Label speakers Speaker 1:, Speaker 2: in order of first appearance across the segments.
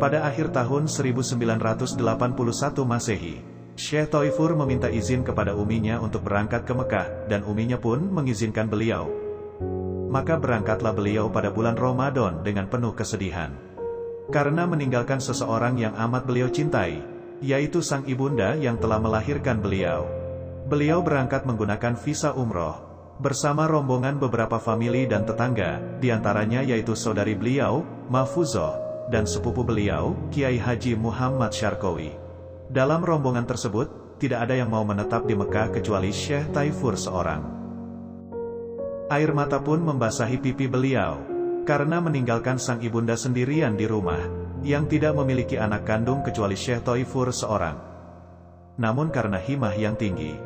Speaker 1: Pada akhir tahun 1981 Masehi, Syekh Thoifur meminta izin kepada uminya untuk berangkat ke Mekah, dan uminya pun mengizinkan beliau. Maka berangkatlah beliau pada bulan Ramadan dengan penuh kesedihan. Karena meninggalkan seseorang yang amat beliau cintai, yaitu sang ibunda yang telah melahirkan beliau. Beliau berangkat menggunakan visa umroh, bersama rombongan beberapa famili dan tetangga, diantaranya yaitu saudari beliau, Mahfuzoh, dan sepupu beliau, Kiai Haji Muhammad Syarqawi. Dalam rombongan tersebut, tidak ada yang mau menetap di Mekah kecuali Syekh Thoifur seorang. Air mata pun membasahi pipi beliau, karena meninggalkan sang ibunda sendirian di rumah, yang tidak memiliki anak kandung kecuali Syekh Thoifur seorang. Namun karena himah yang tinggi,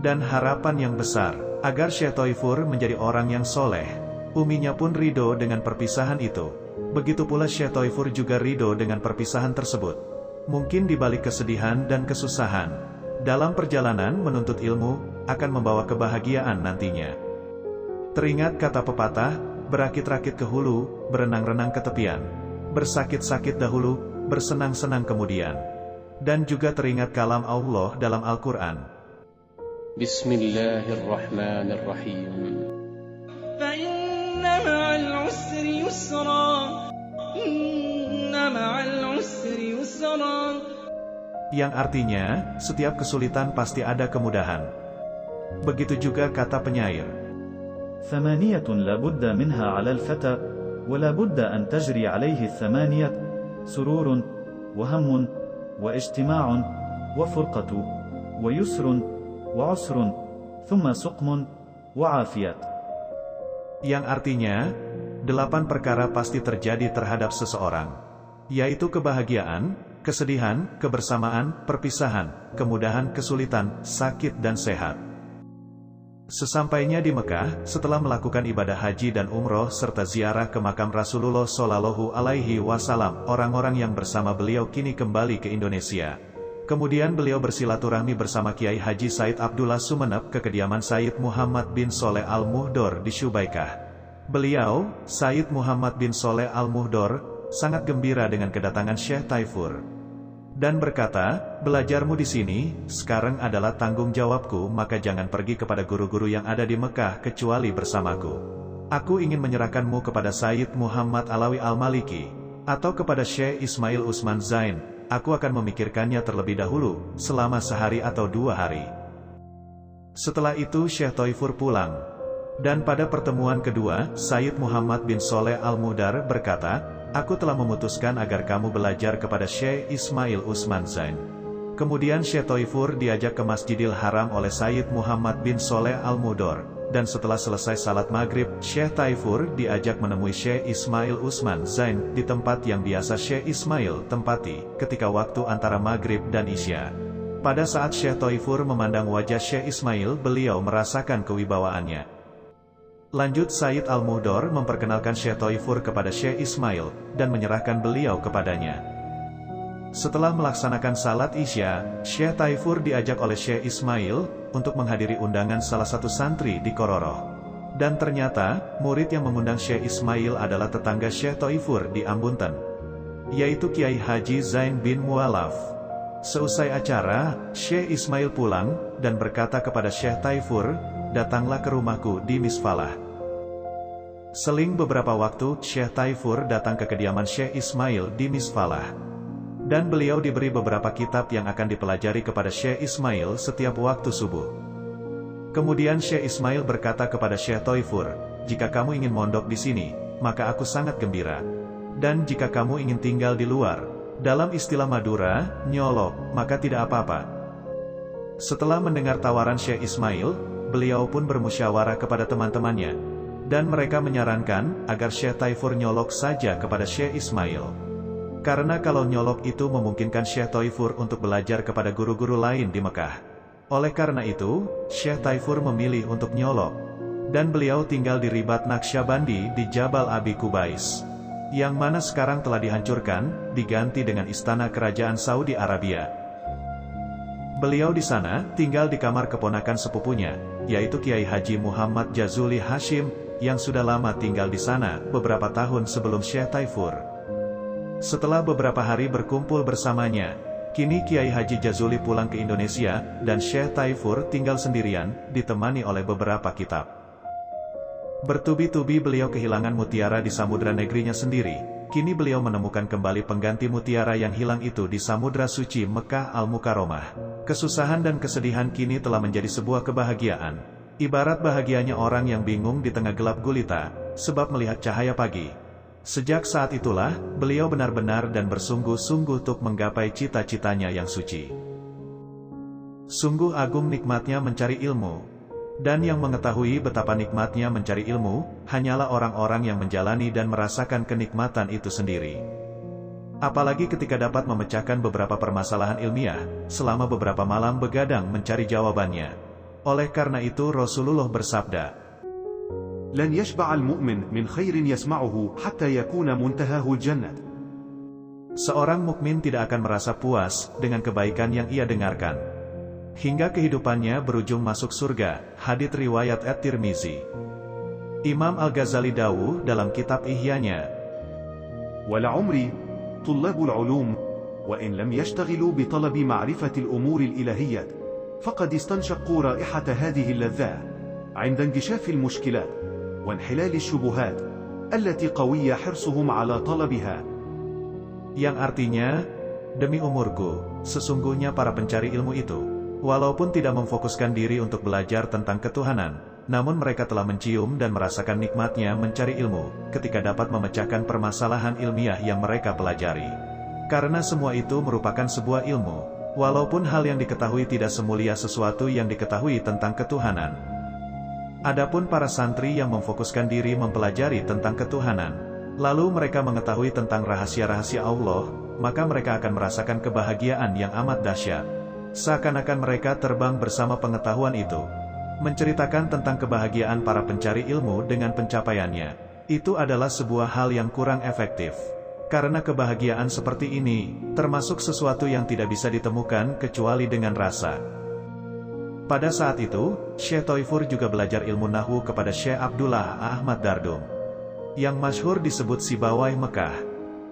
Speaker 1: dan harapan yang besar, agar Syekh Thoifur menjadi orang yang soleh, uminya pun ridho dengan perpisahan itu. Begitu pula Syekh Thoifur juga ridho dengan perpisahan tersebut. Mungkin di balik kesedihan dan kesusahan, dalam perjalanan menuntut ilmu, akan membawa kebahagiaan nantinya. Teringat kata pepatah, berakit-rakit ke hulu, berenang-renang ke tepian. Bersakit-sakit dahulu, bersenang-senang kemudian. Dan juga teringat kalam Allah dalam Al-Quran.
Speaker 2: Bismillahirrahmanirrahim. Fa inna ma'al usri yusra. Inna ma'al usri yusra.
Speaker 1: Yang artinya, setiap kesulitan pasti ada kemudahan. Begitu juga kata penyair.
Speaker 3: ثمانية لا بد منها على الفتى ولا بد أن تجري عليه الثمانية سرور وهم واجتماع وفرقة ويسر وعسر ثم سقم وعافية.
Speaker 1: Yang artinya, 8 perkara pasti terjadi terhadap seseorang, yaitu kebahagiaan, kesedihan, kebersamaan, perpisahan, kemudahan, kesulitan, sakit dan sehat. Sesampainya di Mekah, setelah melakukan ibadah haji dan umroh serta ziarah ke makam Rasulullah Shallallahu Alaihi Wasallam, orang-orang yang bersama beliau kini kembali ke Indonesia. Kemudian beliau bersilaturahmi bersama Kiai Haji Said Abdullah Sumeneb ke kediaman Said Muhammad bin Soleh Al-Muhdor di Syubaikah. Beliau, Said Muhammad bin Soleh Al-Muhdor, sangat gembira dengan kedatangan Syekh Thoifur. Dan berkata, belajarmu di sini, sekarang adalah tanggung jawabku, maka jangan pergi kepada guru-guru yang ada di Mekah kecuali bersamaku. Aku ingin menyerahkanmu kepada Sayyid Muhammad Alawi Al-Maliki, atau kepada Syekh Ismail Usman Zain. Aku akan memikirkannya terlebih dahulu, selama sehari atau 2 hari. Setelah itu Syekh Thoifur pulang. Dan pada pertemuan kedua, Sayyid Muhammad bin Soleh Al-Muhdar berkata, aku telah memutuskan agar kamu belajar kepada Syekh Ismail Usman Zain. Kemudian Syekh Thoifur diajak ke Masjidil Haram oleh Sayyid Muhammad bin Soleh Al-Muhdor. Dan setelah selesai salat maghrib, Syekh Thoifur diajak menemui Syekh Ismail Usman Zain di tempat yang biasa Syekh Ismail tempati, ketika waktu antara maghrib dan isya. Pada saat Syekh Thoifur memandang wajah Syekh Ismail, beliau merasakan kewibawaannya. Lanjut Sayyid Al-Muhdor memperkenalkan Syekh Thoifur kepada Syekh Ismail, dan menyerahkan beliau kepadanya. Setelah melaksanakan salat isya, Syekh Thoifur diajak oleh Syekh Ismail, untuk menghadiri undangan salah satu santri di Kororoh. Dan ternyata, murid yang mengundang Syekh Ismail adalah tetangga Syekh Thoifur di Ambunten, yaitu Kiai Haji Zain bin Mualaf. Seusai acara, Syekh Ismail pulang, dan berkata kepada Syekh Thoifur, datanglah ke rumahku di Misfalah. Seling beberapa waktu, Syekh Thoifur datang ke kediaman Syekh Ismail di Misfalah. Dan beliau diberi beberapa kitab yang akan dipelajari kepada Syekh Ismail setiap waktu subuh. Kemudian Syekh Ismail berkata kepada Syekh Thoifur, jika kamu ingin mondok di sini, maka aku sangat gembira. Dan jika kamu ingin tinggal di luar, dalam istilah Madura, nyolok, maka tidak apa-apa. Setelah mendengar tawaran Syekh Ismail, beliau pun bermusyawarah kepada teman-temannya. Dan mereka menyarankan, agar Syekh Thoifur nyolok saja kepada Syekh Ismail. Karena kalau nyolok itu memungkinkan Syekh Thoifur untuk belajar kepada guru-guru lain di Mekah. Oleh karena itu, Syekh Thoifur memilih untuk nyolok. Dan beliau tinggal di Ribat Naqsyabandi di Jabal Abi Kubais, yang mana sekarang telah dihancurkan, diganti dengan istana kerajaan Saudi Arabia. Beliau di sana, tinggal di kamar keponakan sepupunya, yaitu Kiai Haji Muhammad Jazuli Hashim, yang sudah lama tinggal di sana, beberapa tahun sebelum Syekh Thoifur. Setelah beberapa hari berkumpul bersamanya, kini Kiai Haji Jazuli pulang ke Indonesia, dan Syekh Taifur tinggal sendirian, ditemani oleh beberapa kitab. Bertubi-tubi beliau kehilangan mutiara di samudra negerinya sendiri, kini beliau menemukan kembali pengganti mutiara yang hilang itu di samudra suci Mekah Al-Mukarramah. Kesusahan dan kesedihan kini telah menjadi sebuah kebahagiaan. Ibarat bahagianya orang yang bingung di tengah gelap gulita, sebab melihat cahaya pagi. Sejak saat itulah, beliau benar-benar dan bersungguh-sungguh untuk menggapai cita-citanya yang suci. Sungguh agung nikmatnya mencari ilmu. Dan yang mengetahui betapa nikmatnya mencari ilmu, hanyalah orang-orang yang menjalani dan merasakan kenikmatan itu sendiri. Apalagi ketika dapat memecahkan beberapa permasalahan ilmiah, selama beberapa malam begadang mencari jawabannya. Oleh karena itu Rasulullah bersabda,
Speaker 4: لن يشبع المؤمن من خير يسمعه حتى يكون منتهاه الجنة.
Speaker 1: Seorang mukmin tidak akan merasa puas dengan kebaikan yang ia dengarkan, hingga kehidupannya berujung masuk surga. Hadits riwayat At-Tirmizi. Imam Al-Ghazali dawuh dalam kitab Ihyanya,
Speaker 4: ولعمري طلاب العلوم وإن لم يشتغلوا بطلب معرفة الأمور الإلهية فقد استنشقوا رائحة هذه اللذات عند انكشاف المشكلات وانحلال الشبهات التي قوي حرصهم على طلبها.
Speaker 1: Yang artinya, demi umurku, sesungguhnya para pencari ilmu itu, walaupun tidak memfokuskan diri untuk belajar tentang ketuhanan, namun mereka telah mencium dan merasakan nikmatnya mencari ilmu, ketika dapat memecahkan permasalahan ilmiah yang mereka pelajari. Karena semua itu merupakan sebuah ilmu, walaupun hal yang diketahui tidak semulia sesuatu yang diketahui tentang ketuhanan. Adapun para santri yang memfokuskan diri mempelajari tentang ketuhanan, lalu mereka mengetahui tentang rahasia-rahasia Allah, maka mereka akan merasakan kebahagiaan yang amat dahsyat. Seakan-akan mereka terbang bersama pengetahuan itu. Menceritakan tentang kebahagiaan para pencari ilmu dengan pencapaiannya, itu adalah sebuah hal yang kurang efektif. Karena kebahagiaan seperti ini, termasuk sesuatu yang tidak bisa ditemukan kecuali dengan rasa. Pada saat itu, Syekh Taifur juga belajar ilmu nahwu kepada Syekh Abdullah Ahmad Dardum, yang masyhur disebut Sibawai Mekah.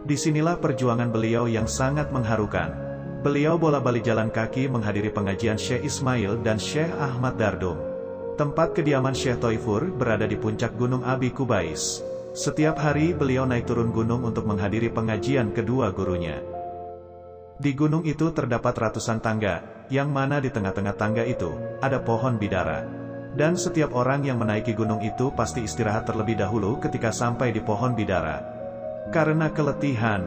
Speaker 1: Disinilah perjuangan beliau yang sangat mengharukan. Beliau bola-balik jalan kaki menghadiri pengajian Syekh Ismail dan Syekh Ahmad Dardum. Tempat kediaman Syekh Taifur berada di puncak Gunung Abi Kubais. Setiap hari beliau naik turun gunung untuk menghadiri pengajian kedua gurunya. Di gunung itu terdapat ratusan tangga, yang mana di tengah-tengah tangga itu, ada pohon bidara. Dan setiap orang yang menaiki gunung itu pasti istirahat terlebih dahulu ketika sampai di pohon bidara. Karena keletihan.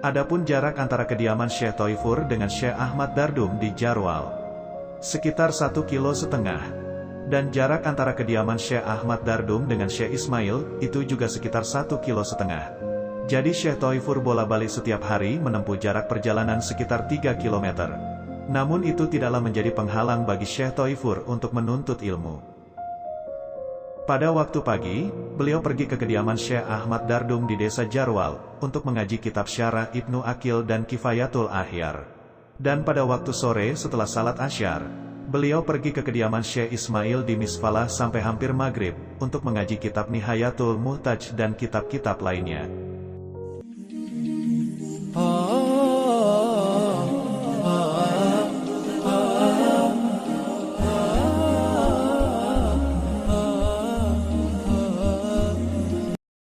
Speaker 1: Adapun jarak antara kediaman Syekh Taifur dengan Syekh Ahmad Dardum di Jarwal, sekitar 1,5 kilo. Dan jarak antara kediaman Syekh Ahmad Dardum dengan Syekh Ismail, itu juga sekitar 1,5 kilo. Jadi Syekh Taifur bola-balik setiap hari menempuh jarak perjalanan sekitar 3 km. Namun itu tidaklah menjadi penghalang bagi Syekh Taifur untuk menuntut ilmu. Pada waktu pagi, beliau pergi ke kediaman Syekh Ahmad Dardum di desa Jarwal, untuk mengaji kitab Syarah Ibnu Aqil dan Kifayatul Ahyar. Dan pada waktu sore setelah salat Asyar, beliau pergi ke kediaman Syekh Ismail di Misfalah sampai hampir maghrib, untuk mengaji kitab Nihayatul Muhtaj dan kitab-kitab lainnya.